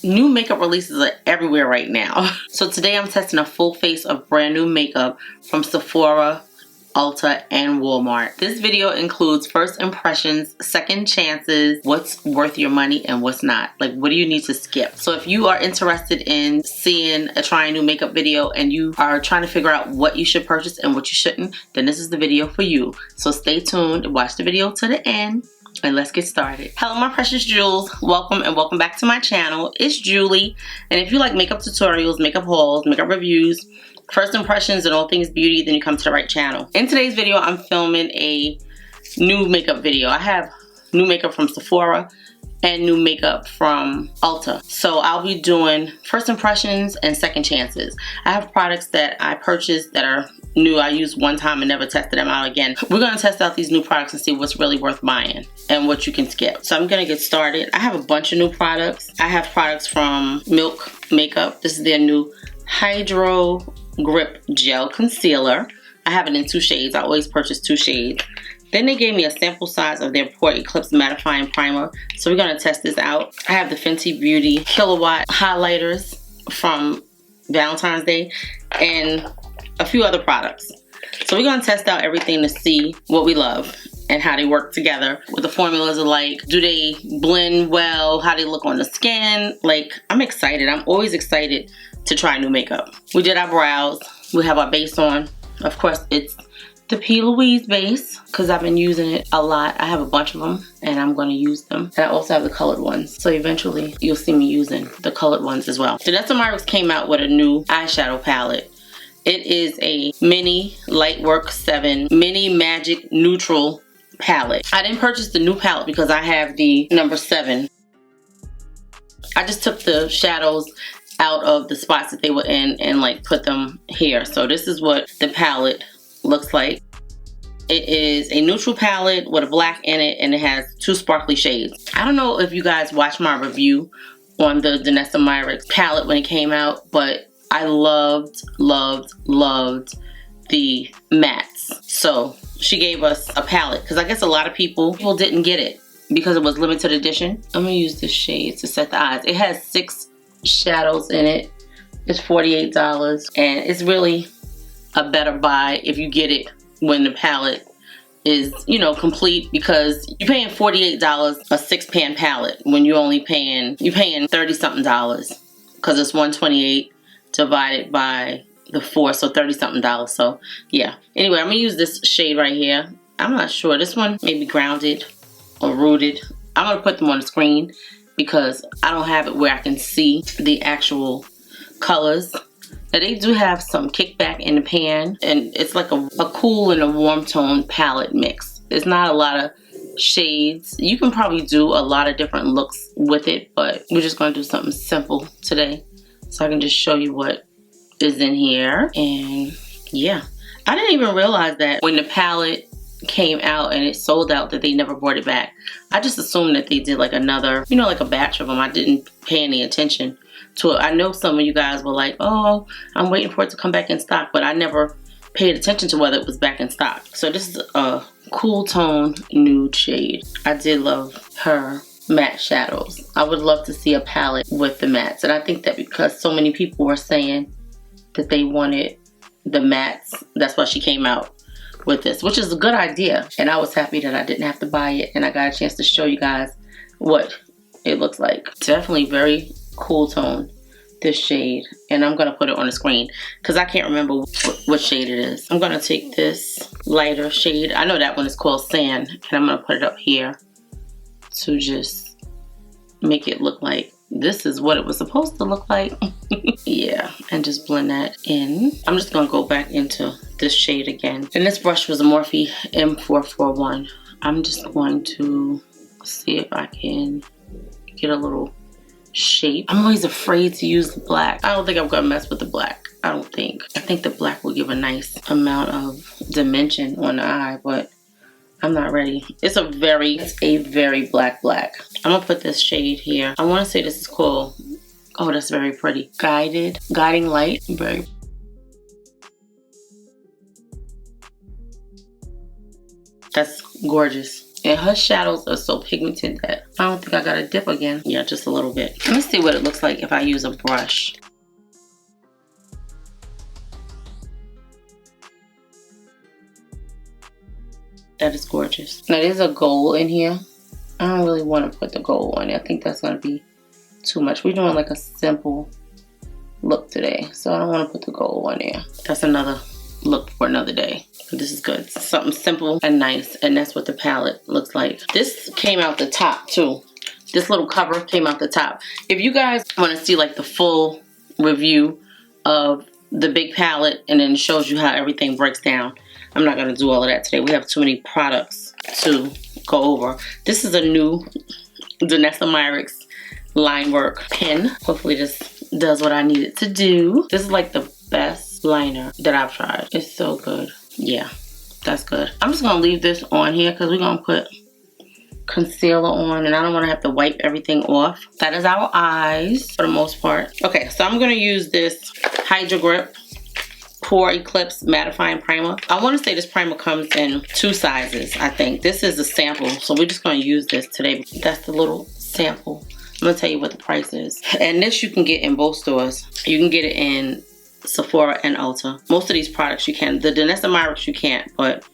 New makeup releases are everywhere right now. So today I'm testing a full face of brand new makeup from Sephora, Ulta, and Walmart. This video includes first impressions, second chances, what's worth your money and what's not. Like, what do you need to skip? So if you are interested in seeing a trying new makeup video and you are trying to figure out what you should purchase and what you shouldn't, then this is the video for you. So stay tuned and watch the video to the end. And let's get started. Hello my precious jewels, welcome and welcome back to my channel. It's Julie, and if you like makeup tutorials, makeup hauls, makeup reviews, first impressions, and all things beauty, then you come to the right channel. In today's video, I'm filming a new makeup video. I have new makeup from Sephora and new makeup from Ulta. So I'll be doing first impressions and second chances. I have products that I purchased that are new. I used one time and never tested them out again. We're gonna test out these new products and see what's really worth buying and what you can skip. So I'm gonna get started. I have a bunch of new products. I have products from Milk Makeup. This is their new Hydro Grip Gel Concealer. I have it in 2 shades. I always purchase 2 shades. Then they gave me a sample size of their Pore Eclipse Mattifying Primer. So we're gonna test this out. I have the Fenty Beauty Kilowatt Highlighters from Valentine's Day and a few other products. So we're gonna test out everything to see what we love and how they work together, what the formulas are like, do they blend well, how they look on the skin. Like, I'm excited. I'm always excited to try new makeup. We did our brows. We have our base on. Of course, it's the P. Louise base because I've been using it a lot. I have a bunch of them and I'm going to use them. And I also have the colored ones. So eventually you'll see me using the colored ones as well. Danessa Myricks came out with a new eyeshadow palette. It is a mini Lightwork 7 mini magic neutral palette. I didn't purchase the new palette because I have the number 7. I just took the shadows out of the spots that they were in and like put them here. So this is what the palette looks like. It is a neutral palette with a black in it and it has 2 sparkly shades. I don't know if you guys watched my review on the Danessa Myricks palette when it came out, but I loved the mattes. So she gave us a palette because I guess a lot of people didn't get it because it was limited edition. I'm gonna use this shade to set the eyes. It has 6 shadows in it. It's $48 and it's really a better buy if you get it when the palette is, you know, complete, because you're paying $48 a 6-pan palette when you're paying $30 something because it's $128 divided by the 4, so $30 something. So yeah, anyway, I'm gonna use this shade right here. I'm not sure, this one may be Grounded or Rooted. I'm gonna put them on the screen because I don't have it where I can see the actual colors. Now they do have some kickback in the pan, and it's like a cool and a warm tone palette mix. It's not a lot of shades. You can probably do a lot of different looks with it, but we're just gonna do something simple today so I can just show you what is in here. And yeah, I didn't even realize that when the palette came out and it sold out that they never brought it back. I just assumed that they did like another, you know, like a batch of them. I didn't pay any attention to it. I know some of you guys were like, oh, I'm waiting for it to come back in stock, but I never paid attention to whether it was back in stock. So this is a cool tone nude shade. I did love her matte shadows. I would love to see a palette with the mattes, and I think that because so many people were saying that they wanted the mattes, that's why she came out with this, which is a good idea. And I was happy that I didn't have to buy it and I got a chance to show you guys what it looks like. Definitely very cool tone, this shade. And I'm gonna put it on the screen because I can't remember what shade it is. I'm gonna take this lighter shade. I know that one is called Sand, and I'm gonna put it up here to just make it look like this is what it was supposed to look like. Yeah, and just blend that in. I'm just gonna go back into this shade again. And this brush was a Morphe M441. I'm just going to see if I can get a little shape. I'm always afraid to use the black. I don't think I'm gonna mess with the black. I don't think. I think the black will give a nice amount of dimension on the eye, but I'm not ready. It's a very black. I'm gonna put this shade here. I wanna say this is called, oh, that's very pretty. Guiding Light. Very. That's gorgeous. And her shadows are so pigmented that I don't think I gotta dip again. Yeah, just a little bit. Let me see what it looks like if I use a brush. That is gorgeous. Now there's a gold in here. I don't really want to put the gold on it. I think that's going to be too much. We're doing like a simple look today, so I don't want to put the gold on there. That's another look for another day. But this is good. Something simple and nice, and that's what the palette looks like. This came out the top too. This little cover came out the top. If you guys want to see like the full review of the big palette, and then it shows you how everything breaks down, I'm not going to do all of that today. We have too many products to go over. This is a new Danessa Myricks line work pen. Hopefully this does what I need it to do. This is like the best liner that I've tried. It's so good. Yeah, that's good. I'm just going to leave this on here because we're going to put concealer on, and I don't want to have to wipe everything off. That is our eyes for the most part. Okay, so I'm going to use this Hydro Grip Pore Eclipse Mattifying Primer. I want to say this primer comes in 2 sizes, I think. This is a sample, so we're just going to use this today. That's the little sample. I'm going to tell you what the price is. And this you can get in both stores. You can get it in Sephora and Ulta. Most of these products you can. The Danessa Myricks you can't, but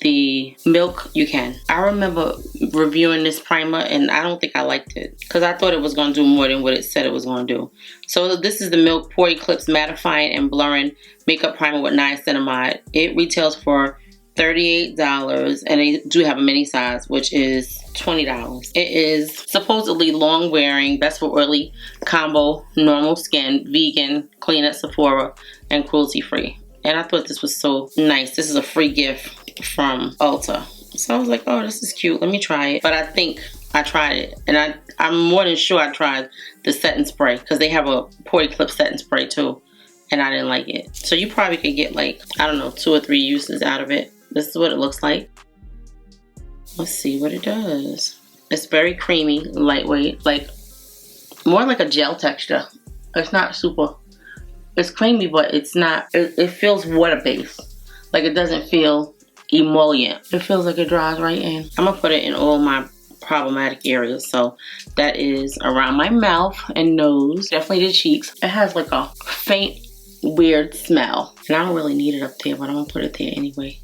the Milk you can. I remember reviewing this primer and I don't think I liked it because I thought it was going to do more than what it said it was going to do. So this is the Milk Pore Eclipse Mattifying and Blurring Makeup Primer with Niacinamide. It retails for $38, and they do have a mini size, which is $20. It is supposedly long wearing, best for oily combo, normal skin, vegan, clean at Sephora, and cruelty free. And I thought this was so nice. This is a free gift from Ulta. So I was like, oh, this is cute. Let me try it. But I think I tried it. And I'm more than sure I tried the setting spray because they have a Pore Eclipse setting spray too. And I didn't like it. So you probably could get like, I don't know, 2 or 3 uses out of it. This is what it looks like. Let's see what it does. It's very creamy, lightweight, like more like a gel texture. It's not super. It's creamy, but it's not. It feels water-based. Like it doesn't feel emollient. It feels like it dries right in. I'm gonna put it in all my problematic areas. So that is around my mouth and nose. Definitely the cheeks. It has like a faint, weird smell. And I don't really need it up there, but I'm gonna put it there anyway.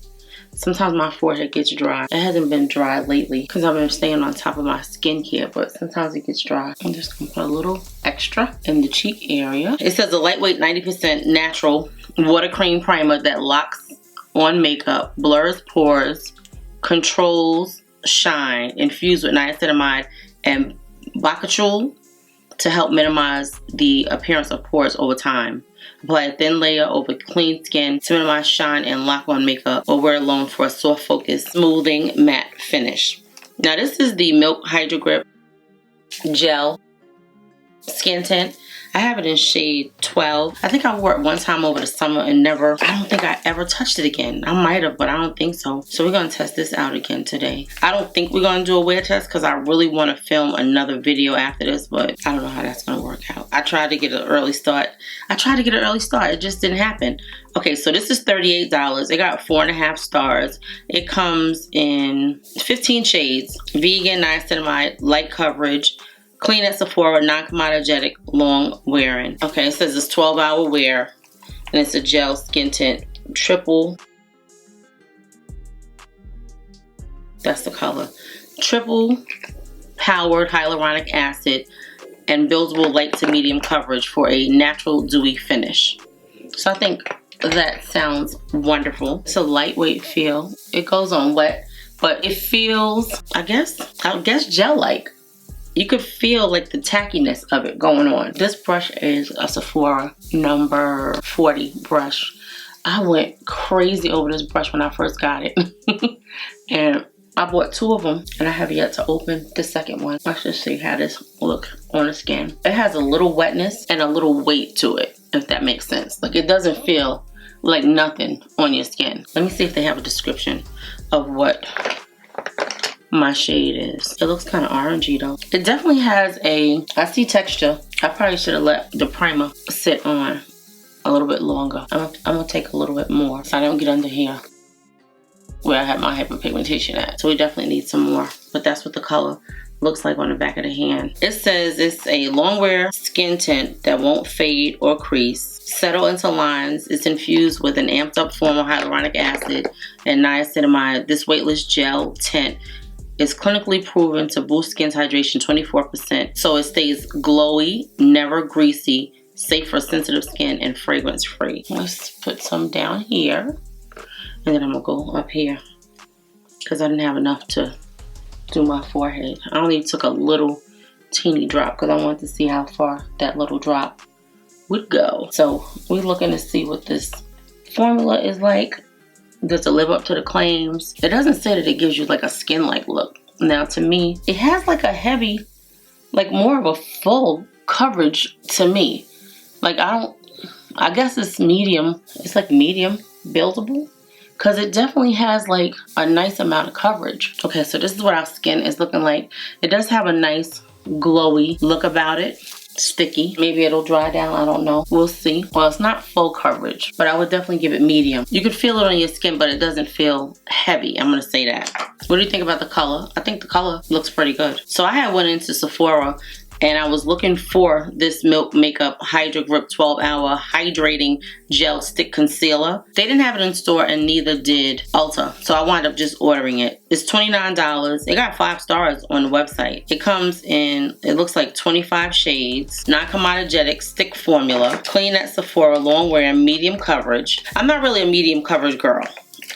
Sometimes my forehead gets dry. It hasn't been dry lately because I've been staying on top of my skincare, but sometimes it gets dry. I'm just gonna put a little extra in the cheek area. It says a lightweight 90% natural water cream primer that locks on makeup, blurs pores, controls shine, infused with niacinamide and bakuchiol to help minimize the appearance of pores over time. Apply a thin layer over clean skin to minimize shine and lock on makeup, or wear alone for a soft focus, smoothing matte finish. Now this is the Milk Hydro Grip Gel Skin Tint. I have it in shade 12. I think I wore it one time over the summer and I don't think I ever touched it again. I might have, but I don't think so. So we're going to test this out again today. I don't think we're going to do a wear test because I really want to film another video after this, but I don't know how that's going to work out. I tried to get an early start. It just didn't happen. Okay, so this is $38. It got 4.5 stars. It comes in 15 shades. Vegan, niacinamide, light coverage, clean at Sephora, non-comedogenic, long wearing. Okay, it says it's 12-hour wear, and it's a gel skin tint, triple. That's the color. Triple powered hyaluronic acid and buildable light to medium coverage for a natural dewy finish. So I think that sounds wonderful. It's a lightweight feel. It goes on wet, but it feels, I guess gel-like. You could feel like the tackiness of it going on. This brush is a Sephora number 40 brush. I went crazy over this brush when I first got it. And I bought 2 of them and I have yet to open the second one. Let's just see how this look on the skin. It has a little wetness and a little weight to it, if that makes sense. Like it doesn't feel like nothing on your skin. Let me see if they have a description of what my shade is. It looks kind of orangey though. It definitely has I see texture. I probably should have let the primer sit on a little bit longer. I'm gonna take a little bit more so I don't get under here. where I have my hyperpigmentation at. So we definitely need some more. But that's what the color looks like on the back of the hand. It says it's a long wear skin tint that won't fade or crease, settle into lines. It's infused with an amped up form of hyaluronic acid and niacinamide. This weightless gel tint is clinically proven to boost skin's hydration 24%, so it stays glowy, never greasy, safe for sensitive skin, and fragrance free. Let's put some down here, and then I'm gonna go up here because I didn't have enough to do my forehead. I only took a little teeny drop because I wanted to see how far that little drop would go. So we're looking to see what this formula is like. Does it live up to the claims? It doesn't say that it gives you like a skin-like look. Now to me, it has like a heavy, like more of a full coverage to me. Like I guess it's medium. It's like medium buildable. Because it definitely has like a nice amount of coverage. Okay, so this is what our skin is looking like. It does have a nice glowy look about it. Sticky. Maybe it'll dry down, I don't know. We'll see. Well, it's not full coverage, but I would definitely give it medium. You can feel it on your skin, but it doesn't feel heavy. I'm gonna say that. What do you think about the color? I think the color looks pretty good. So I had went into Sephora and I was looking for this Milk Makeup Hydra Grip 12-hour hydrating gel stick concealer. They didn't have it in store and neither did Ulta. So I wound up just ordering it. It's $29. It got 5 stars on the website. It comes in, it looks like 25 shades, non-comedogenic stick formula, clean at Sephora, long wear, medium coverage. I'm not really a medium coverage girl.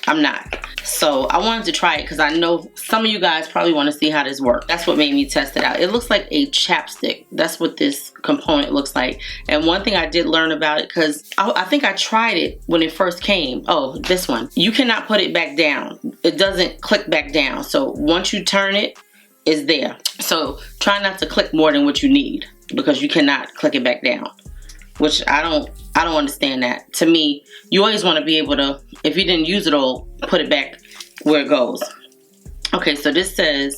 I'm not. So I wanted to try it because I know some of you guys probably want to see how this works. That's what made me test it out. It looks like a chapstick. That's what this component looks like. And one thing I did learn about it, because I think I tried it when it first came. Oh, this one. You cannot put it back down. It doesn't click back down. So once you turn it, it's there. So try not to click more than what you need because you cannot click it back down. Which I don't understand that. To me, you always want to be able to, if you didn't use it all, put it back where it goes. Okay, so this says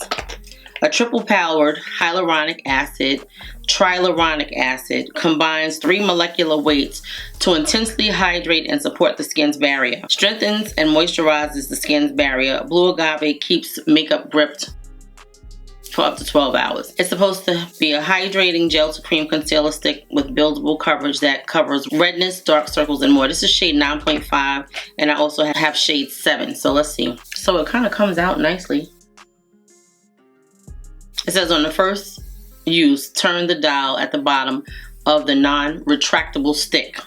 a triple powered hyaluronic acid, hyaluronic acid combines 3 molecular weights to intensely hydrate and support the skin's barrier. Strengthens and moisturizes the skin's barrier. Blue agave keeps makeup gripped for up to 12 hours. It's supposed to be a hydrating gel to cream concealer stick with buildable coverage that covers redness, dark circles, and more. This is shade 9.5, and I also have shade 7. So let's see. So it kind of comes out nicely. It says on the first use, turn the dial at the bottom of the non-retractable stick.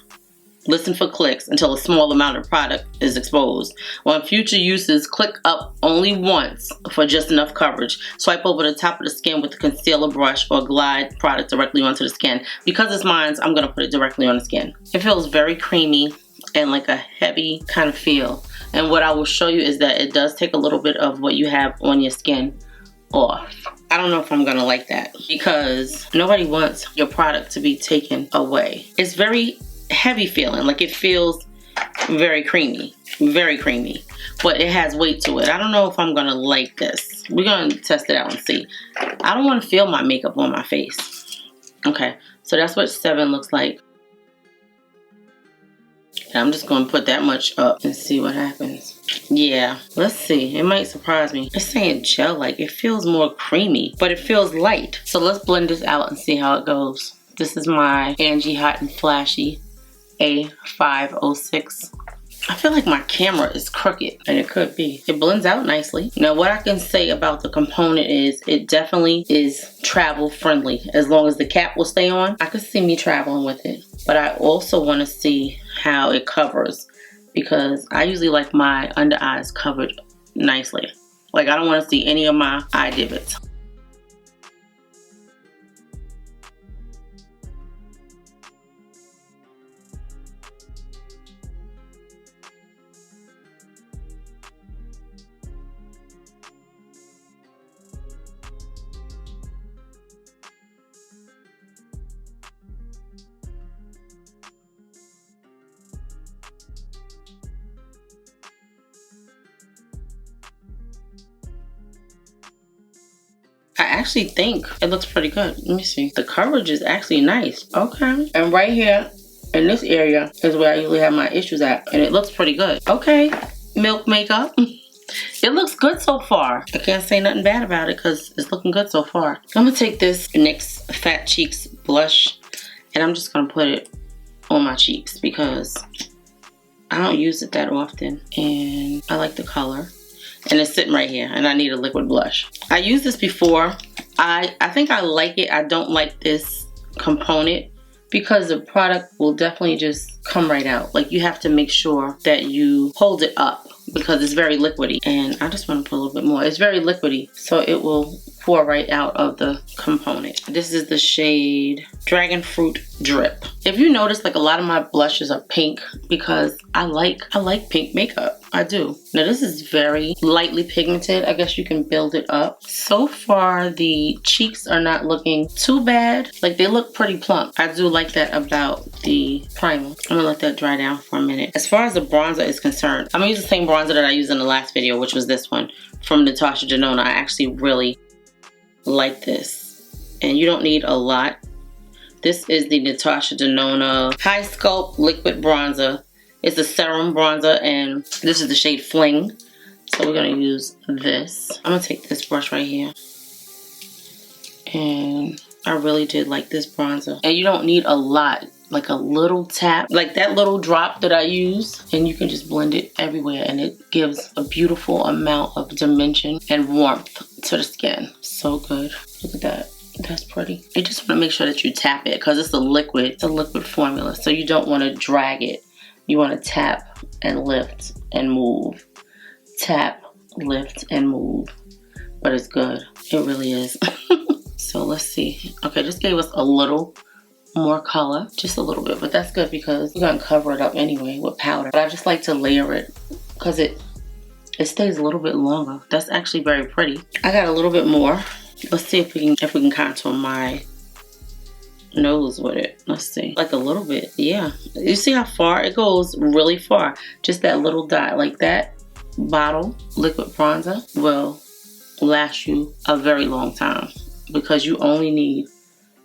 Listen for clicks until a small amount of product is exposed. On future uses, click up only once for just enough coverage. Swipe over the top of the skin with the concealer brush or glide product directly onto the skin. Because it's mine, I'm going to put it directly on the skin. It feels very creamy and like a heavy kind of feel. And what I will show you is that it does take a little bit of what you have on your skin off. I don't know if I'm going to like that because nobody wants your product to be taken away. It's very heavy feeling, like it feels very creamy, but it has weight to it. I don't know if I'm gonna like this. We're gonna test it out and see. I don't want to feel my makeup on my face. Okay, so that's what 7 looks like. And I'm just gonna put that much up and see what happens. Yeah, let's see. It might surprise me. It's saying gel like. It feels more creamy, but it feels light. So let's blend this out and see how it goes. This is my Angie Hot and Flashy A506. I feel like my camera is crooked, and it could be. It blends out nicely. Now what I can say about the component is it definitely is travel friendly. As long as the cap will stay on, I could see me traveling with it. But I also want to see how it covers because I usually like my under eyes covered nicely. Like I don't want to see any of my eye divots. I actually think it looks pretty good. Let me see. The coverage is actually nice. Okay. And right here in this area is where I usually have my issues at. And it looks pretty good. Okay. Milk Makeup. It looks good so far. I can't say nothing bad about it because it's looking good so far. I'm gonna take this NYX Fat Cheeks blush and I'm just gonna put it on my cheeks because I don't use it that often and I like the color. And it's sitting right here and I need a liquid blush. I used this before. I think I like it. I don't like this component because the product will definitely just come right out. Like you have to make sure that you hold it up because it's very liquidy. And I just want to put a little bit more. It's very liquidy, so it will pour right out of the component. This is the shade Dragon Fruit Drip. If you notice, like a lot of my blushes are pink because I like pink makeup. I do. Now this is very lightly pigmented. I guess you can build it up. So far the cheeks are not looking too bad. Like they look pretty plump. I do like that about the primer. I'm gonna let that dry down for a minute. As far as the bronzer is concerned, I'm gonna use the same bronzer that I used in the last video, which was this one from Natasha Denona. I actually really like this. And you don't need a lot. This is the Natasha Denona High Sculpt Liquid Bronzer. It's a serum bronzer and this is the shade Fling. So we're gonna use this. I'm gonna take this brush right here. And I really did like this bronzer. And you don't need a lot, like a little tap. Like that little drop that I use. And you can just blend it everywhere and it gives a beautiful amount of dimension and warmth to the skin. So good. Look at that. That's pretty. You just wanna make sure that you tap it because it's a liquid formula. So you don't wanna drag it. You want to tap and lift and move. Tap, lift, and move. But it's good. It really is. So let's see. Okay, this gave us a little more color. Just a little bit. But that's good because we're going to cover it up anyway with powder. But I just like to layer it because it stays a little bit longer. That's actually very pretty. I got a little bit more. Let's see if we can contour my nose with it. Let's see, like a little bit. Yeah, you see how far it goes? Really far. Just that little dot. Like that bottle liquid bronzer will last you a very long time because you only need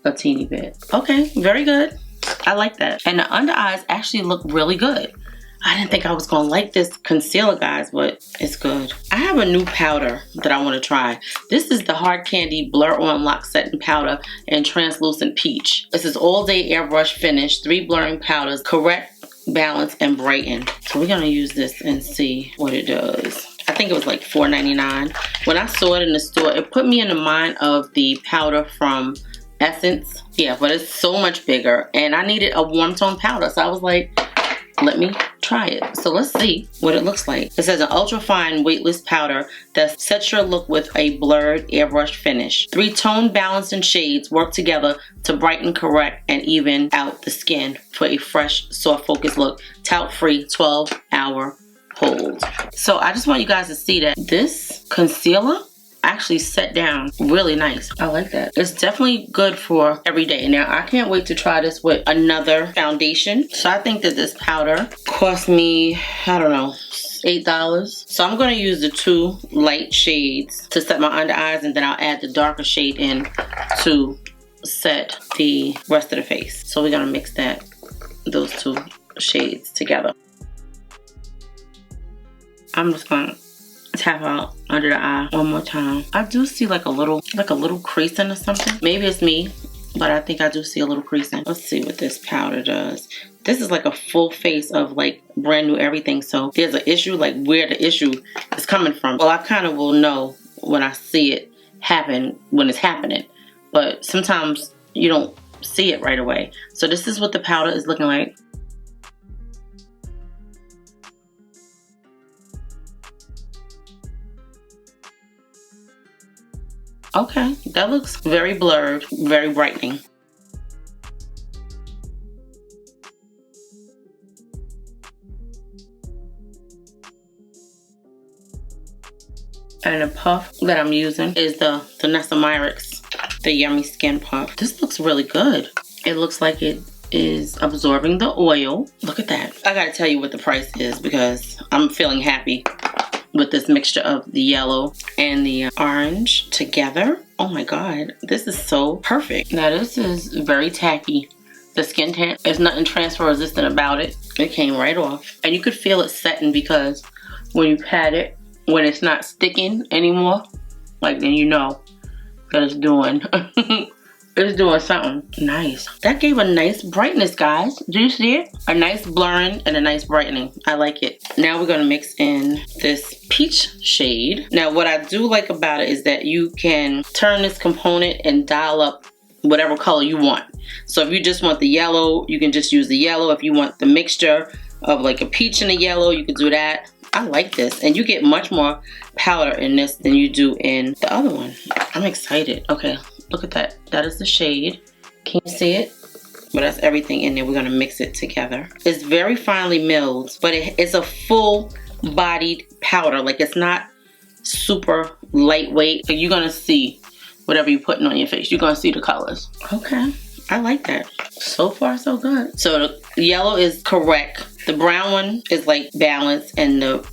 a teeny bit. Okay, very good. I like that. And the under eyes actually look really good. I didn't think I was gonna like this concealer, guys, but it's good. I have a new powder that I want to try. This is the Hard Candy Blur On Lock Setting Powder in Translucent Peach. This is all day airbrush finish, 3 blurring powders, correct, balance, and brighten. So we're gonna use this and see what it does. I think it was like $4.99. When I saw it in the store, it put me in the mind of the powder from Essence. Yeah, but it's so much bigger, and I needed a warm tone powder, so I was like, let me try it. So let's see what it looks like. It says an ultra fine weightless powder that sets your look with a blurred airbrush finish. 3 tone balancing shades work together to brighten, correct, and even out the skin for a fresh, soft focus look. Tout free 12-hour hold. So I just want you guys to see that this concealer actually set down really nice. I like that. It's definitely good for every day. Now I can't wait to try this with another foundation. So I think that this powder cost me, I don't know, $8. So I'm going to use the 2 light shades to set my under eyes, and then I'll add the darker shade in to set the rest of the face. So we're going to mix those 2 shades together. I'm just going to tap out under the eye one more time. I do see like a little creasing or something. Maybe it's me, but I think I do see a little creasing. Let's see what this powder does. This is like a full face of like brand new everything. So there's an issue, like where the issue is coming from. Well, I kind of will know when I see it happen, when it's happening. But sometimes you don't see it right away. So this is what the powder is looking like. Okay, that looks very blurred, very brightening. And the puff that I'm using is the Danessa Myricks, the Yummy Skin Puff. This looks really good. It looks like it is absorbing the oil. Look at that. I gotta tell you what the price is because I'm feeling happy with this mixture of the yellow and the orange together. Oh my god, this is so perfect. Now this is very tacky. The skin tint, there's nothing transfer resistant about it. It came right off. And you could feel it setting because when you pat it, when it's not sticking anymore, like then you know that it's doing it's doing something nice. That gave a nice brightness, guys. Do you see it? A nice blurring and a nice brightening. I like it. Now we're gonna mix in this peach shade. Now what I do like about it is that you can turn this component and dial up whatever color you want. So if you just want the yellow, you can just use the yellow. If you want the mixture of like a peach and a yellow, you can do that. I like this, and you get much more powder in this than you do in the other one. I'm excited. Okay, look at that. That is the shade. Can you see it? But that's everything in there. We're gonna mix it together. It's very finely milled, but it's a full bodied powder. Like, it's not super lightweight. So you're gonna see whatever you're putting on your face. You're gonna see the colors. Okay, I like that. So far, so good. So the yellow is correct. The brown one is like balanced, and the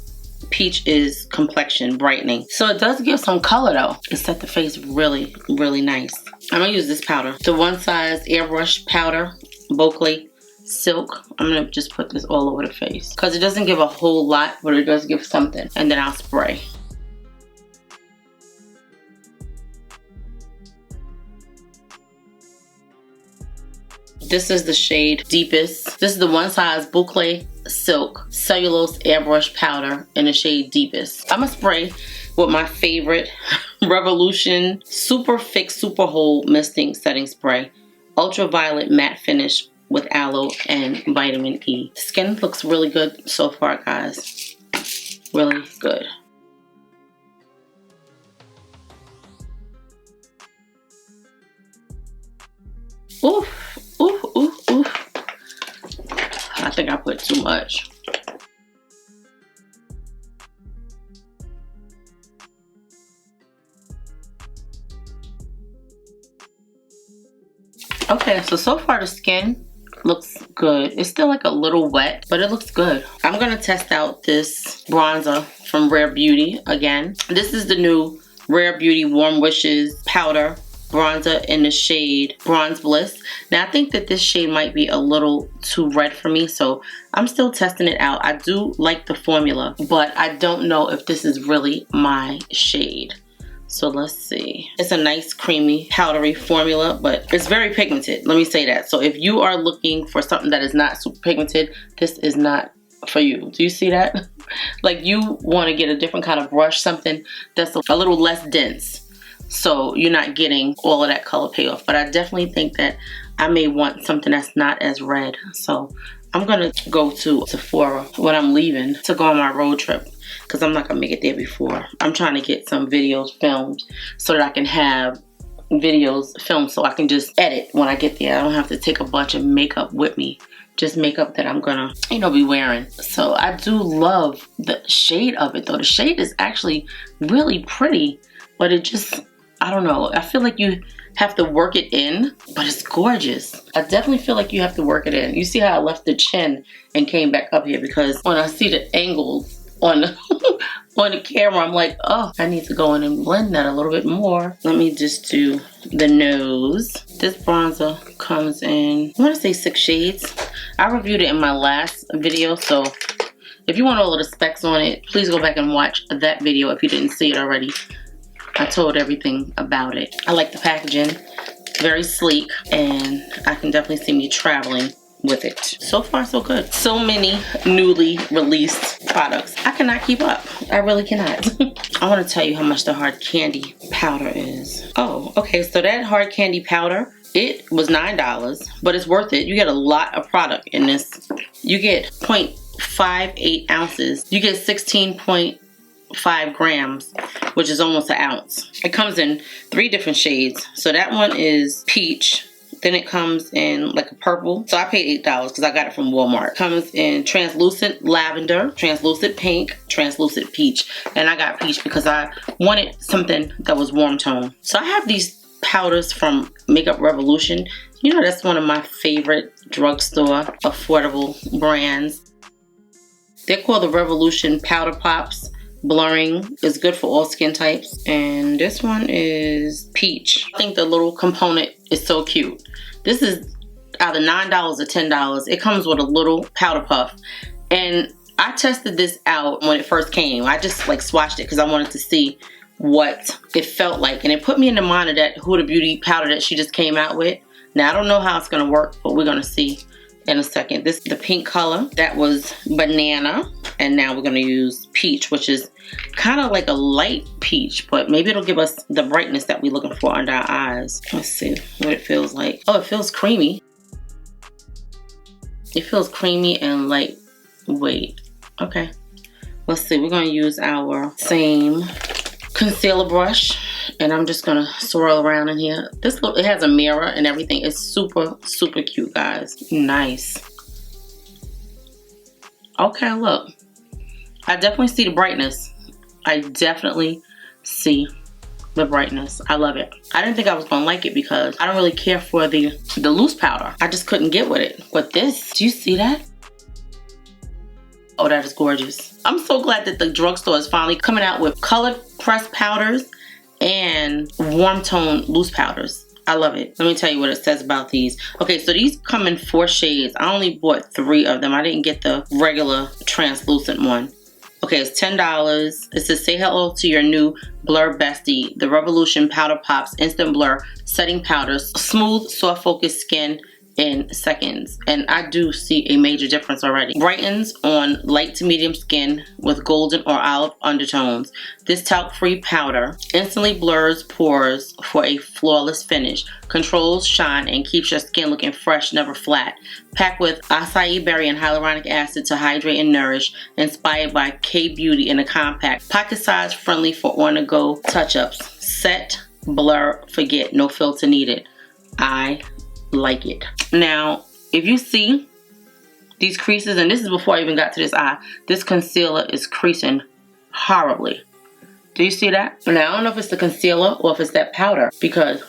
peach is complexion brightening. So it does give some color though. It set the face really, really nice. I'm gonna use this powder. The One Size Airbrush Powder, Boucle Silk. I'm gonna just put this all over the face because it doesn't give a whole lot, but it does give something. And then I'll spray. This is the shade Deepest. This is the One Size Boucle Silk Cellulose Airbrush Powder in the shade Deepest. I'm gonna spray with my favorite Revolution Super Fix Super Hold Misting Setting Spray. Ultraviolet Matte Finish with Aloe and Vitamin E. Skin looks really good so far, guys. Really good. Oof. Oof, oof, oof. I think I put too much. Okay, so far the skin looks good. It's still like a little wet, but it looks good. I'm gonna test out this bronzer from Rare Beauty again. This is the new Rare Beauty Warm Wishes Powder Bronzer in the shade Bronze Bliss. Now I think that this shade might be a little too red for me, so I'm still testing it out. I do like the formula, but I don't know if this is really my shade. So let's see. It's a nice creamy powdery formula, but it's very pigmented. Let me say that. So if you are looking for something that is not super pigmented, this is not for you. Do you see that? Like, you want to get a different kind of brush, something that's a little less dense, so you're not getting all of that color payoff. But I definitely think that I may want something that's not as red. So I'm gonna go to Sephora when I'm leaving to go on my road trip, because I'm not gonna make it there before. I'm trying to get some videos filmed so that I can have videos filmed so I can just edit when I get there. I don't have to take a bunch of makeup with me. Just makeup that I'm gonna, you know, be wearing. So I do love the shade of it though. The shade is actually really pretty, but it just, I don't know. I feel like you have to work it in, but it's gorgeous. I definitely feel like you have to work it in. You see how I left the chin and came back up here, because when I see the angles on the, on the camera, I'm like, oh, I need to go in and blend that a little bit more. Let me just do the nose. This bronzer comes in, I want to say 6 shades. I reviewed it in my last video, so if you want all of the specs on it, please go back and watch that video if you didn't see it already. I told everything about it. I like the packaging, very sleek, and I can definitely see me traveling with it. So far, so good. So many newly released products. I cannot keep up. I really cannot. I want to tell you how much the hard candy powder is. Oh, okay, so that hard candy powder, it was $9, but it's worth it. You get a lot of product in this. You get 0.58 ounces. You get 16.5 grams, which is almost an ounce. It comes in 3 different shades. So that one is peach. Then it comes in like a purple. So I paid $8 because I got it from Walmart. It comes in translucent lavender, translucent pink, translucent peach. And I got peach because I wanted something that was warm tone. So I have these powders from Makeup Revolution. You know, that's one of my favorite drugstore affordable brands. They're called the Revolution Powder Pops. Blurring is good for all skin types. And this one is peach. I think the little component is so cute. This is either $9 or $10. It comes with a little powder puff. And I tested this out when it first came. I just like swatched it because I wanted to see what it felt like. And it put me in the mind of that Huda Beauty powder that she just came out with. Now, I don't know how it's going to work, but we're going to see in a second. This is the pink color. That was banana. And now we're going to use peach, which is kind of like a light peach, but maybe it'll give us the brightness that we're looking for under our eyes. Let's see what it feels like. Oh, it feels creamy. It feels creamy and lightweight. Okay. Let's see. We're going to use our same concealer brush. And I'm just going to swirl around in here. This look, it has a mirror and everything. It's super, super cute, guys. Nice. Okay, look. I definitely see the brightness. I definitely see the brightness. I love it. I didn't think I was going to like it because I don't really care for the loose powder. I just couldn't get with it. But this, do you see that? Oh, that is gorgeous. I'm so glad that the drugstore is finally coming out with colored pressed powders and warm tone loose powders. I love it. Let me tell you what it says about these. Okay, so these come in 4 shades. I only bought 3 of them. I didn't get the regular translucent one. Okay, it's $10. It says, say hello to your new Blur Bestie, the Revolution Powder Pops Instant Blur Setting Powders. Smooth, soft focused skin in seconds. And I do see a major difference already. Brightens on light to medium skin with golden or olive undertones. This talc-free powder instantly blurs pores for a flawless finish. Controls shine and keeps your skin looking fresh, never flat. Packed with acai berry and hyaluronic acid to hydrate and nourish. Inspired by K-Beauty in a compact. Pocket size, friendly for on-the-go touch-ups. Set, blur, forget. No filter needed. I like it. Now, if you see these creases, and this is before I even got to this eye, this concealer is creasing horribly. Do you see that? Now, I don't know if it's the concealer or if it's that powder because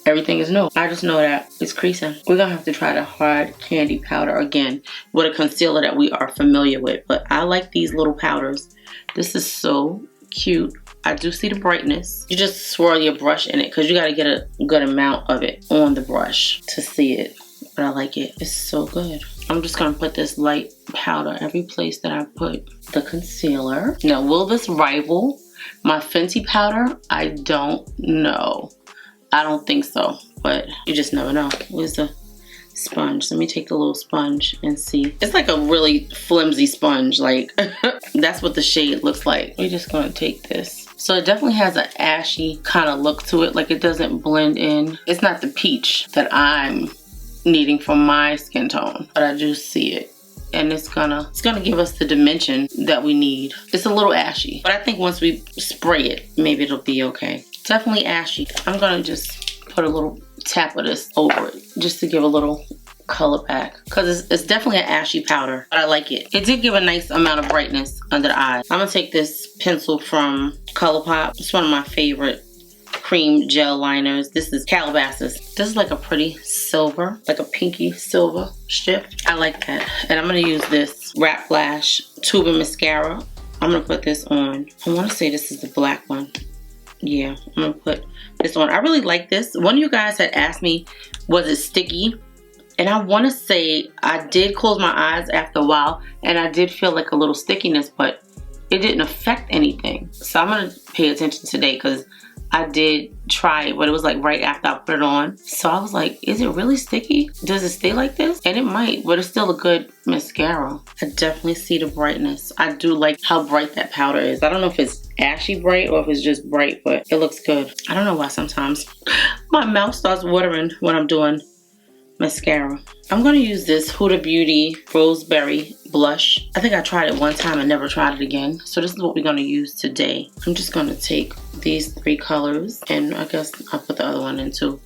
everything is new. I just know that it's creasing. We're gonna have to try the hard candy powder again with a concealer that we are familiar with, but I like these little powders. This is so cute. I do see the brightness. You just swirl your brush in it because you got to get a good amount of it on the brush to see it. But I like it. It's so good. I'm just going to put this light powder every place that I put the concealer. Now, will this rival my Fenty powder? I don't know. I don't think so, but you just never know. Where's the sponge? Let me take the little sponge and see. It's like a really flimsy sponge. Like, that's what the shade looks like. We're just going to take this. So it definitely has an ashy kind of look to it. Like it doesn't blend in. It's not the peach that I'm needing for my skin tone, but I do see it. And it's gonna give us the dimension that we need. It's a little ashy, but I think once we spray it, maybe it'll be okay. Definitely ashy. I'm gonna just put a little tap of this over it just to give a little color back because it's definitely an ashy powder, but I like it. It did give a nice amount of brightness under the eyes. I'm gonna take this pencil from ColourPop. It's one of my favorite cream gel liners. This is Calabasas. This is like a pretty silver, like a pinky silver shift. I like that. And I'm gonna use this Wrap Flash Tubing Mascara. I'm gonna put this on. I wanna say this is the black one. Yeah, I'm gonna put this on. I really like this. One of you guys had asked me, was it sticky? And I want to say I did close my eyes after a while and I did feel like a little stickiness, but it didn't affect anything. So I'm going to pay attention today because I did try it, but it was like right after I put it on. So I was like, is it really sticky? Does it stay like this? And it might, but it's still a good mascara. I definitely see the brightness. I do like how bright that powder is. I don't know if it's ashy bright or if it's just bright, but it looks good. I don't know why sometimes my mouth starts watering when I'm doing mascara. I'm going to use this Huda Beauty Roseberry blush. I think I tried it one time and never tried it again. So this is what we're going to use today. I'm just going to take these 3 colors and I guess I'll put the other one in too.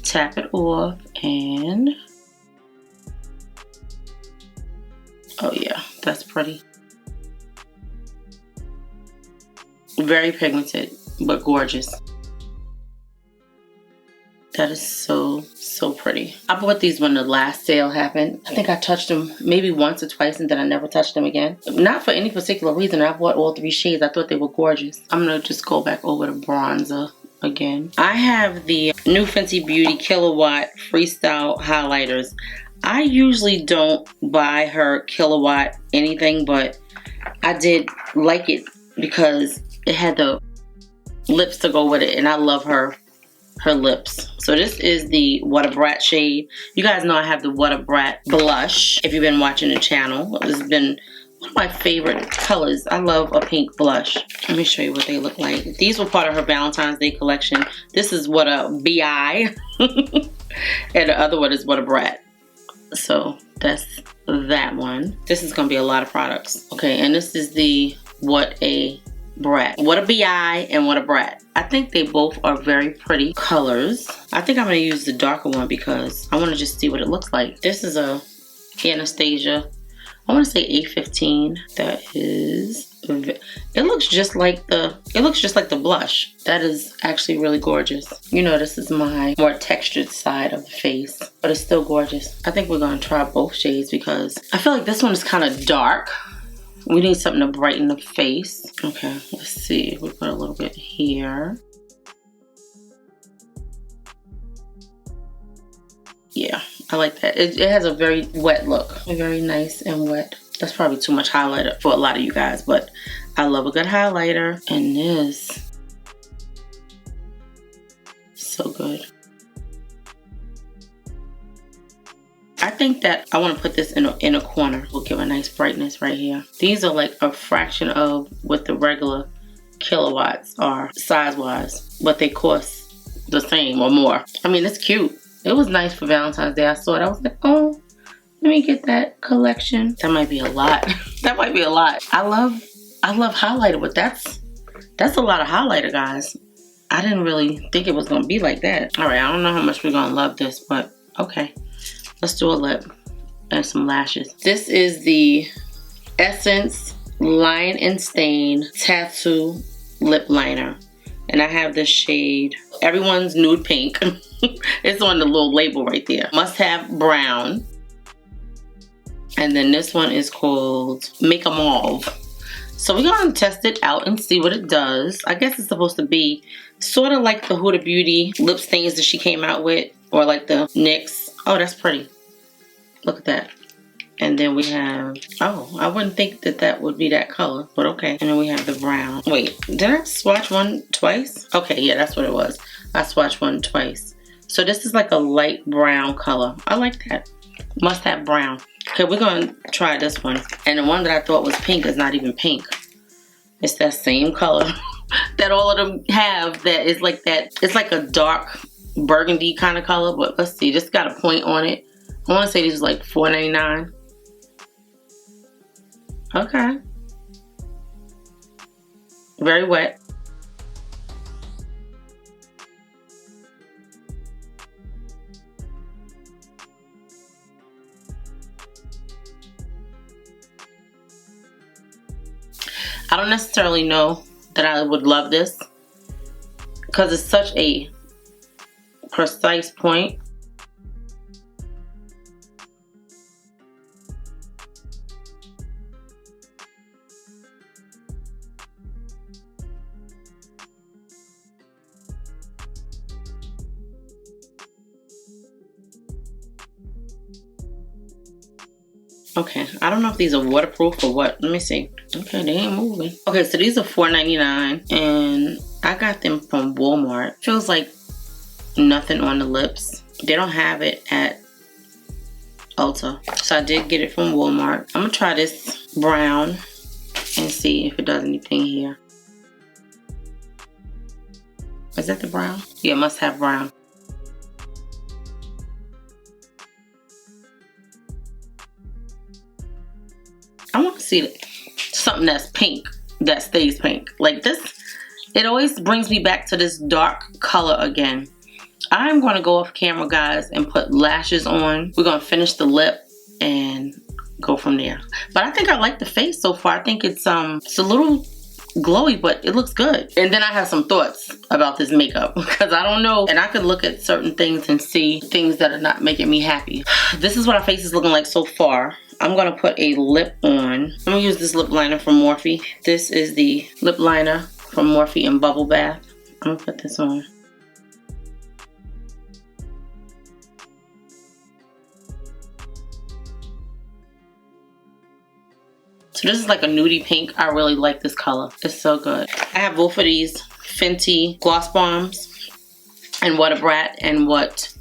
Tap it off and... oh yeah, that's pretty. Very pigmented, but gorgeous. That is so, so pretty. I bought these when the last sale happened. I think I touched them maybe once or twice and then I never touched them again. Not for any particular reason. I bought all 3 shades. I thought they were gorgeous. I'm going to just go back over the bronzer again. I have the new Fenty Beauty Kilowatt Freestyle Highlighters. I usually don't buy her Killawatt anything, but I did like it because it had the lips to go with it, and I love her lips. So this is the What a Brat shade. You guys know I have the What a Brat blush if you've been watching the channel. This has been one of my favorite colors. I love a pink blush. Let me show you what they look like. These were part of her Valentine's Day collection. This is What a BI and the other one is What a Brat. So that's that one. This is gonna be a lot of products. Okay, and this is the What a Brat. What a BI and What a Brat. I think they both are very pretty colors. I think I'm gonna use the darker one because I wanna just see what it looks like. This is a Anastasia, I wanna say A15. That is, it looks just like the blush. That is actually really gorgeous. You know, this is my more textured side of the face, but it's still gorgeous. I think we're gonna try both shades because I feel like this one is kind of dark. We need something to brighten the face. Okay, let's see. We put a little bit here. Yeah, I like that. It has a very wet look. Very nice and wet. That's probably too much highlighter for a lot of you guys, but I love a good highlighter. And this, so good. I think that I want to put this in a corner. We'll give a nice brightness right here. These are like a fraction of what the regular Killawatts are size-wise, but they cost the same or more. I mean, it's cute. It was nice for Valentine's Day. I saw it. I was like, oh, let me get that collection. That might be a lot. That might be a lot. I love highlighter, but that's a lot of highlighter, guys. I didn't really think it was gonna be like that. All right, I don't know how much we're gonna love this, but okay. Let's do a lip and some lashes. This is the Essence Line and Stain Tattoo Lip Liner. And I have this shade, everyone's nude pink. It's on the little label right there. Must Have Brown. And then this one is called Make a Mauve. So we're gonna test it out and see what it does. I guess it's supposed to be sort of like the Huda Beauty lip stains that she came out with, or like the NYX. Oh, that's pretty. Look at that. And then we have, oh, I wouldn't think that that would be that color, but okay. And then we have the brown. Wait, did I swatch one twice? Okay, yeah, that's what it was. I swatched one twice. So this is like a light brown color. I like that. Must Have Brown. Okay, we're gonna try this one. And the one that I thought was pink is not even pink. It's that same color that all of them have, that is like that. It's like a dark burgundy kind of color, but let's see. This got a point on it. I want to say these is like $4.99. Okay. Very wet. I don't necessarily know that I would love this because it's such a precise point. Okay, I don't know if these are waterproof or what. Let me see. Okay, they ain't moving. Okay, so these are $4.99 and I got them from Walmart. Feels like nothing on the lips. They don't have it at Ulta. So I did get it from Walmart. I'm gonna try this brown and see if it does anything here. Is that the brown? Yeah, Must Have Brown. I want to see something that's pink, that stays pink. Like this, it always brings me back to this dark color again. I'm going to go off camera, guys, and put lashes on. We're going to finish the lip and go from there. But I think I like the face so far. I think it's a little glowy, but it looks good. And then I have some thoughts about this makeup because I don't know, and I could look at certain things and see things that are not making me happy. This is what our face is looking like so far. I'm gonna put a lip on. I'm gonna use this lip liner from Morphe. This is the lip liner from Morphe in Bubble Bath. I'm gonna put this on. So this is like a nudie pink. I really like this color. It's so good. I have both of these Fenty gloss bombs, and What a Brat and What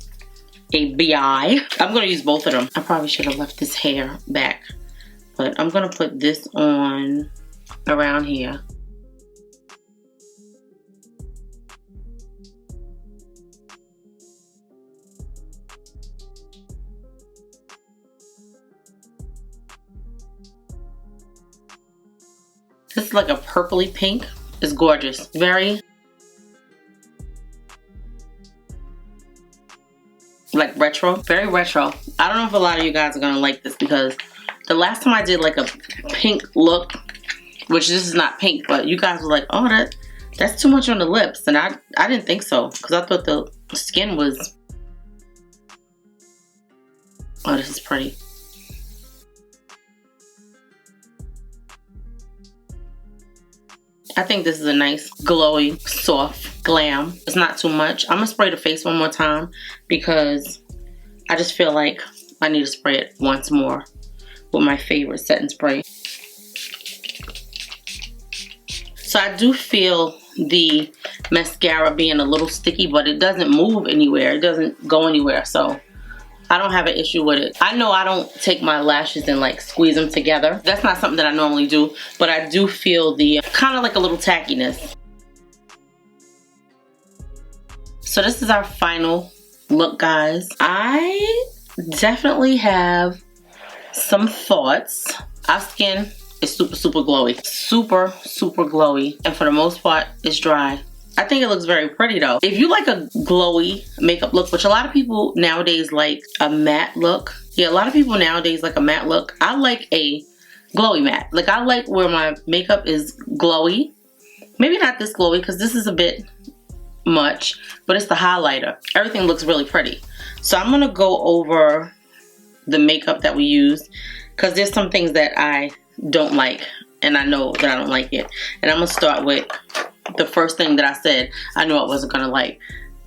a Bi. I'm gonna use both of them. I probably should have left this hair back, but I'm gonna put this on around here. This is like a purpley pink. It's gorgeous. Very like retro. Very retro. I don't know if a lot of you guys are gonna like this because the last time I did like a pink look, which this is not pink, but you guys were like, oh, that's too much on the lips. And I didn't think so because I thought the skin was, oh, this is pretty. I think this is a nice, glowy, soft glam. It's not too much. I'm gonna spray the face one more time because I just feel like I need to spray it once more with my favorite setting spray. So I do feel the mascara being a little sticky, but it doesn't move anywhere. It doesn't go anywhere, so I don't have an issue with it. I know I don't take my lashes and like squeeze them together. That's not something that I normally do, but I do feel the kind of like a little tackiness. So this is our final look, guys. I definitely have some thoughts. Our skin is super, super glowy. Super, super glowy. And for the most part, it's dry. I think it looks very pretty though. If you like a glowy makeup look, which a lot of people nowadays like a matte look. Yeah, a lot of people nowadays like a matte look. I like a glowy matte. Like I like where my makeup is glowy. Maybe not this glowy because this is a bit much, but it's the highlighter. Everything looks really pretty. So I'm gonna go over the makeup that we used because there's some things that I don't like and I know that I don't like it. And I'm gonna start with the first thing that I said I knew I wasn't gonna like,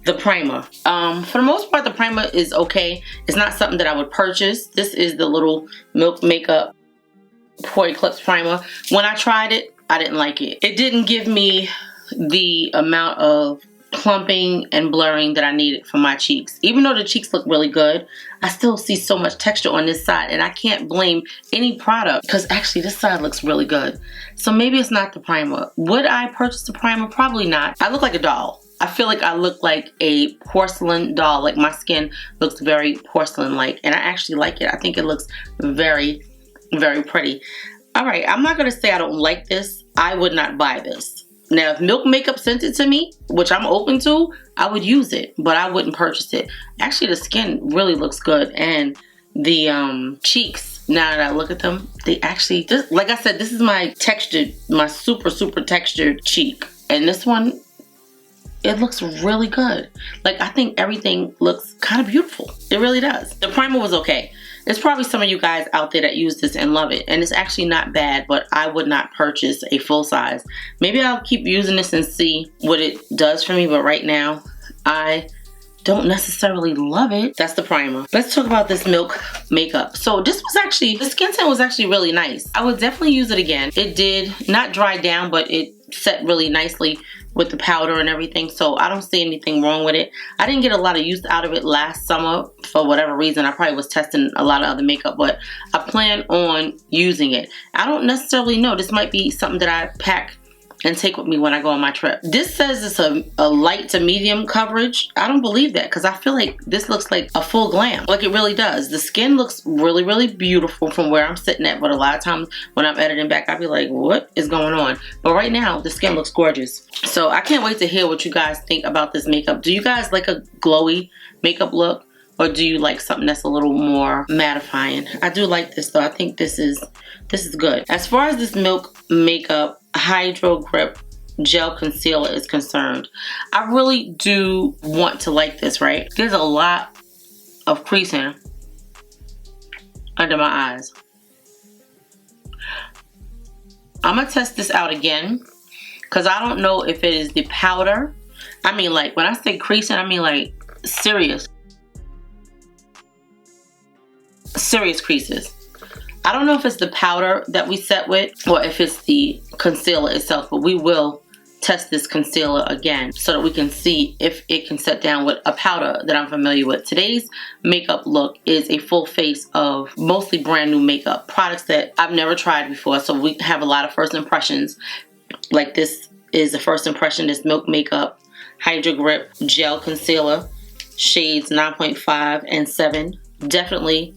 the primer. For the most part, the primer is okay. It's not something that I would purchase. This is the little Milk Makeup Pore Eclipse Primer. When I tried it, I didn't like it. It didn't give me the amount of plumping and blurring that I needed for my cheeks. Even though the cheeks look really good, I still see so much texture on this side, and I can't blame any product because actually this side looks really good. So maybe it's not the primer. Would I purchase the primer? Probably not. I look like a doll. I feel like I look like a porcelain doll. Like my skin looks very porcelain-like, and I actually like it. I think it looks very, very pretty. All right, I'm not gonna say I don't like this. I would not buy this. Now, if Milk Makeup sent it to me, which I'm open to, I would use it, but I wouldn't purchase it. Actually, the skin really looks good, and the cheeks, now that I look at them, they actually, just, like I said, this is my textured, my super, super textured cheek. And this one, it looks really good. Like, I think everything looks kind of beautiful. It really does. The primer was okay. There's probably some of you guys out there that use this and love it. And it's actually not bad, but I would not purchase a full size. Maybe I'll keep using this and see what it does for me. But right now, I don't necessarily love it. That's the primer. Let's talk about this Milk Makeup. So this was actually, the skin tint was actually really nice. I would definitely use it again. It did not dry down, but it set really nicely with the powder and everything, so I don't see anything wrong with it. I didn't get a lot of use out of it last summer for whatever reason. I probably was testing a lot of other makeup, but I plan on using it. I don't necessarily know. This might be something that I pack and take with me when I go on my trip. This says it's a light to medium coverage. I don't believe that because I feel like this looks like a full glam. Like it really does. The skin looks really, really beautiful from where I'm sitting at, but a lot of times when I'm editing back, I'll be like, what is going on? But right now, the skin looks gorgeous. So I can't wait to hear what you guys think about this makeup. Do you guys like a glowy makeup look? Or do you like something that's a little more mattifying? I do like this though. I think this is good. As far as this Milk Makeup Hydro Grip Gel Concealer is concerned, I really do want to like this, right? There's a lot of creasing under my eyes. I'm gonna test this out again because I don't know if it is the powder. I mean, like when I say creasing, I mean like serious creases. I don't know if it's the powder that we set with or if it's the concealer itself, but we will test this concealer again so that we can see if it can set down with a powder that I'm familiar with. Today's makeup look is a full face of mostly brand new makeup products that I've never tried before, so we have a lot of first impressions. Like this is the first impression, this Milk Makeup Hydra Grip Gel Concealer, shades 9.5 and 7. Definitely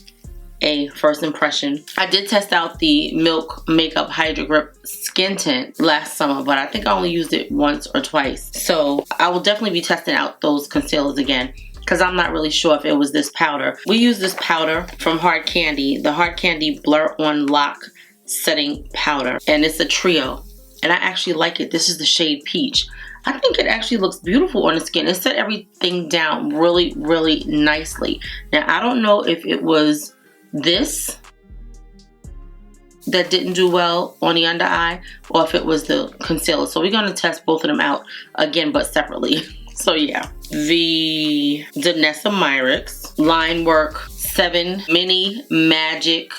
a first impression. I did test out the Milk Makeup Hydra Grip Skin Tint last summer, but I think I only used it once or twice. So I will definitely be testing out those concealers again because I'm not really sure if it was this powder. We use this powder from Hard Candy, the Hard Candy Blur On Lock Setting Powder, and it's a trio. And I actually like it. This is the shade Peach. I think it actually looks beautiful on the skin. It set everything down really, really nicely. Now, I don't know if it was this that didn't do well on the under eye or if it was the concealer. So we're going to test both of them out again, but separately. So yeah, the Danessa Myricks Line Work 7 Mini Magic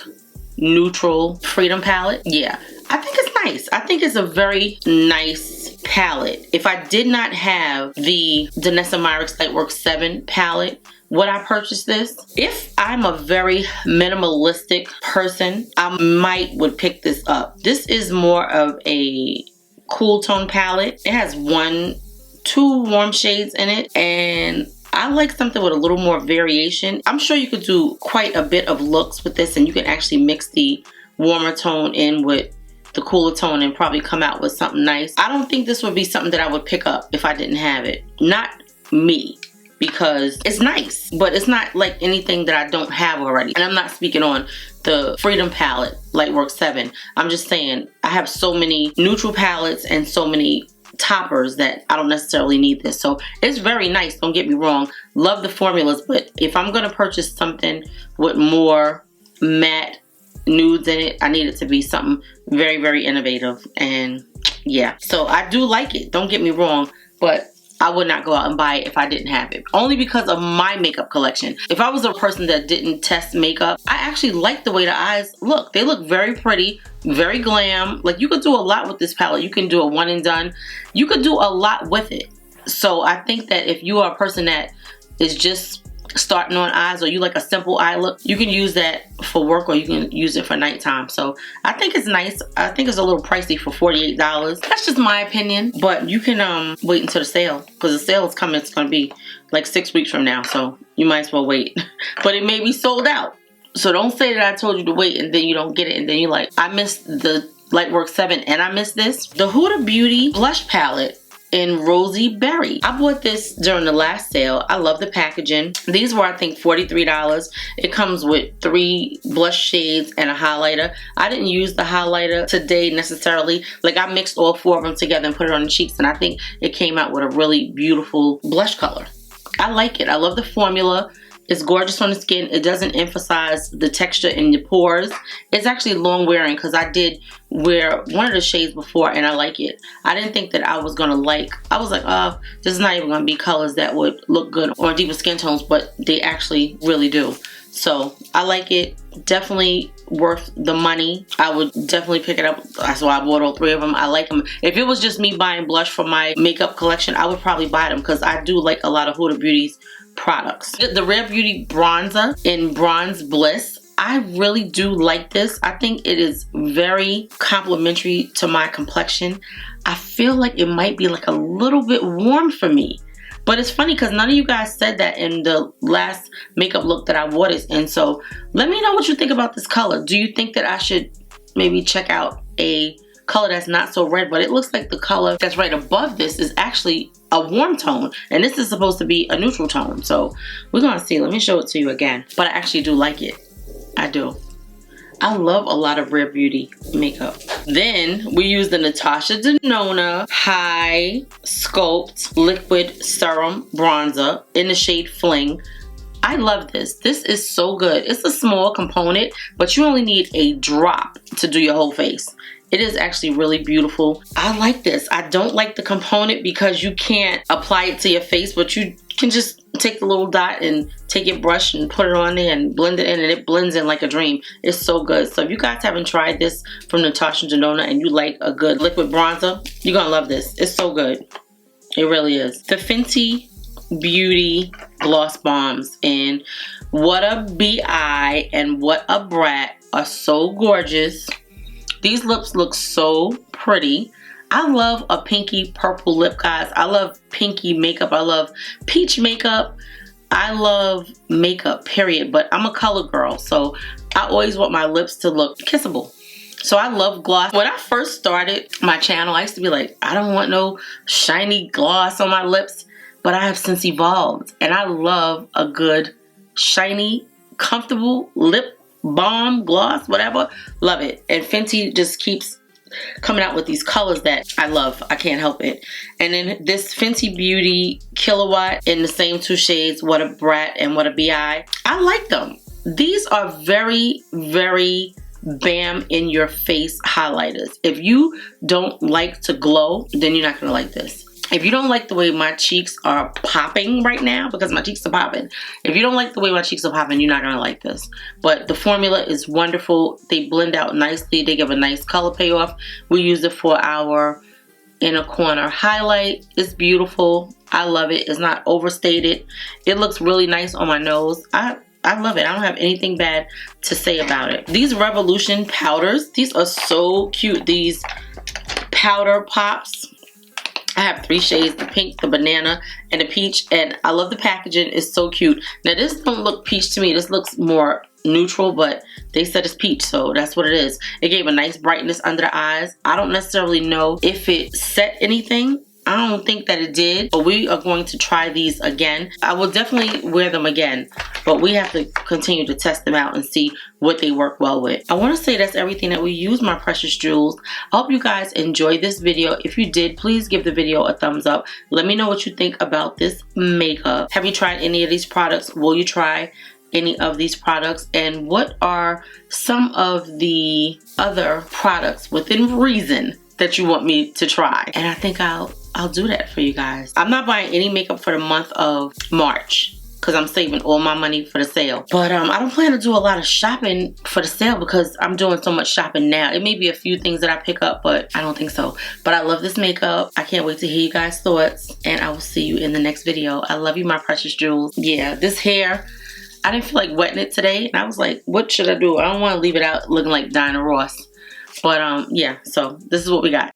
Neutral Freedom Palette. Yeah, I think it's nice. I think it's a very nice palette. If I did not have the Danessa Myricks Lightwork 7 palette, would I purchase this? If I'm a very minimalistic person, I would pick this up. This is more of a cool tone palette. It has 2 warm shades in it, and I like something with a little more variation. I'm sure you could do quite a bit of looks with this, and you can actually mix the warmer tone in with the cooler tone and probably come out with something nice. I don't think this would be something that I would pick up if I didn't have it. Not me, because it's nice, but it's not like anything that I don't have already. And I'm not speaking on the Freedom Palette Lightwork 7. I'm just saying I have so many neutral palettes and so many toppers that I don't necessarily need this. So it's very nice, don't get me wrong. Love the formulas, but if I'm gonna purchase something with more matte nudes in it, I need it to be something very, very innovative. And yeah, so I do like it, don't get me wrong, but I would not go out and buy it if I didn't have it. Only because of my makeup collection. If I was a person that didn't test makeup, I actually like the way the eyes look. They look very pretty, very glam. Like, you could do a lot with this palette. You can do a one and done. You could do a lot with it. So I think that if you are a person that is just starting on eyes, or you like a simple eye look, you can use that for work or you can use it for nighttime. So I think it's nice. I think it's a little pricey for $48. That's just my opinion, but you can wait until the sale, because the sale is coming. It's going to be like 6 weeks from now, so you might as well wait. But it may be sold out, so don't say that I told you to wait and then you don't get it and then you're like, I missed the Lightwork 7 and I missed this. The Huda Beauty blush palette in Rosy Berry. I bought this during the last sale. I love the packaging. These were, I think, $43. It comes with 3 blush shades and a highlighter. I didn't use the highlighter today necessarily. Like, I mixed all 4 of them together and put it on the cheeks, and I think it came out with a really beautiful blush color. I like it. I love the formula. It's gorgeous on the skin. It doesn't emphasize the texture in your pores. It's actually long wearing, because I did wear one of the shades before and I like it. I didn't think that I was gonna like, I was like, oh, this is not even gonna be colors that would look good on deeper skin tones, but they actually really do. So I like it. Definitely worth the money. I would definitely pick it up. That's why I bought all 3 of them. I like them. If it was just me buying blush for my makeup collection, I would probably buy them, because I do like a lot of Huda Beauty's products. The Rare Beauty bronzer in Bronze Bliss, I really do like this. I think it is very complimentary to my complexion. I feel like it might be like a little bit warm for me, but it's funny because none of you guys said that in the last makeup look that I wore this in. So let me know what you think about this color. Do you think that I should maybe check out a color that's not so red? But it looks like the color that's right above this is actually a warm tone, and this is supposed to be a neutral tone. So we're gonna see. Let me show it to you again. But I actually do like it. I do. I love a lot of Rare Beauty makeup. Then we use the Natasha Denona High Sculpt Liquid Serum Bronzer in the shade Fling. I love this. This is so good. It's a small component, but you only need a drop to do your whole face. It is actually really beautiful. I like this. I don't like the component because you can't apply it to your face, but you can just take the little dot and take your brush and put it on there and blend it in, and it blends in like a dream. It's so good. So if you guys haven't tried this from Natasha Denona and you like a good liquid bronzer, you're gonna love this. It's so good. It really is. The Fenty Beauty Gloss Bombs in What a Bi and What a Brat are so gorgeous. These lips look so pretty. I love a pinky purple lip, guys. I love pinky makeup. I love peach makeup. I love makeup, period. But I'm a color girl, so I always want my lips to look kissable. So I love gloss. When I first started my channel, I used to be like, I don't want no shiny gloss on my lips. But I have since evolved, and I love a good, shiny, comfortable lip balm, gloss, whatever. Love it. And Fenty just keeps coming out with these colors that I love. I can't help it. And then this Fenty Beauty Kilowatt in the same two shades, What a Brat and What a Bi. I like them. These are very, very bam in your face highlighters. If you don't like to glow, then you're not gonna like this. If you don't like the way my cheeks are popping right now, because my cheeks are popping, if you don't like the way my cheeks are popping, you're not gonna like this. But the formula is wonderful. They blend out nicely. They give a nice color payoff. We use it for our inner corner highlight. It's beautiful. I love it. It's not overstated. It looks really nice on my nose. I love it. I don't have anything bad to say about it. These Revolution powders, these are so cute. These powder pops. I have 3 shades, the pink, the banana, and the peach, and I love the packaging. It's so cute. Now this don't look peach to me. This looks more neutral, but they said it's peach, so that's what it is. It gave a nice brightness under the eyes. I don't necessarily know if it set anything. I don't think that it did, but we are going to try these again. I will definitely wear them again, but we have to continue to test them out and see what they work well with. I want to say that's everything that we use, my precious jewels. I hope you guys enjoyed this video. If you did, please give the video a thumbs up. Let me know what you think about this makeup. Have you tried any of these products? Will you try any of these products? And what are some of the other products within reason that you want me to try? And I think I'll do that for you guys. I'm not buying any makeup for the month of March because I'm saving all my money for the sale. But I don't plan to do a lot of shopping for the sale because I'm doing so much shopping now. It may be a few things that I pick up, but I don't think so. But I love this makeup. I can't wait to hear you guys' thoughts, and I will see you in the next video. I love you, my precious jewels. Yeah, this hair, I didn't feel like wetting it today, and I was like, what should I do? I don't want to leave it out looking like Diana Ross. But yeah, so this is what we got.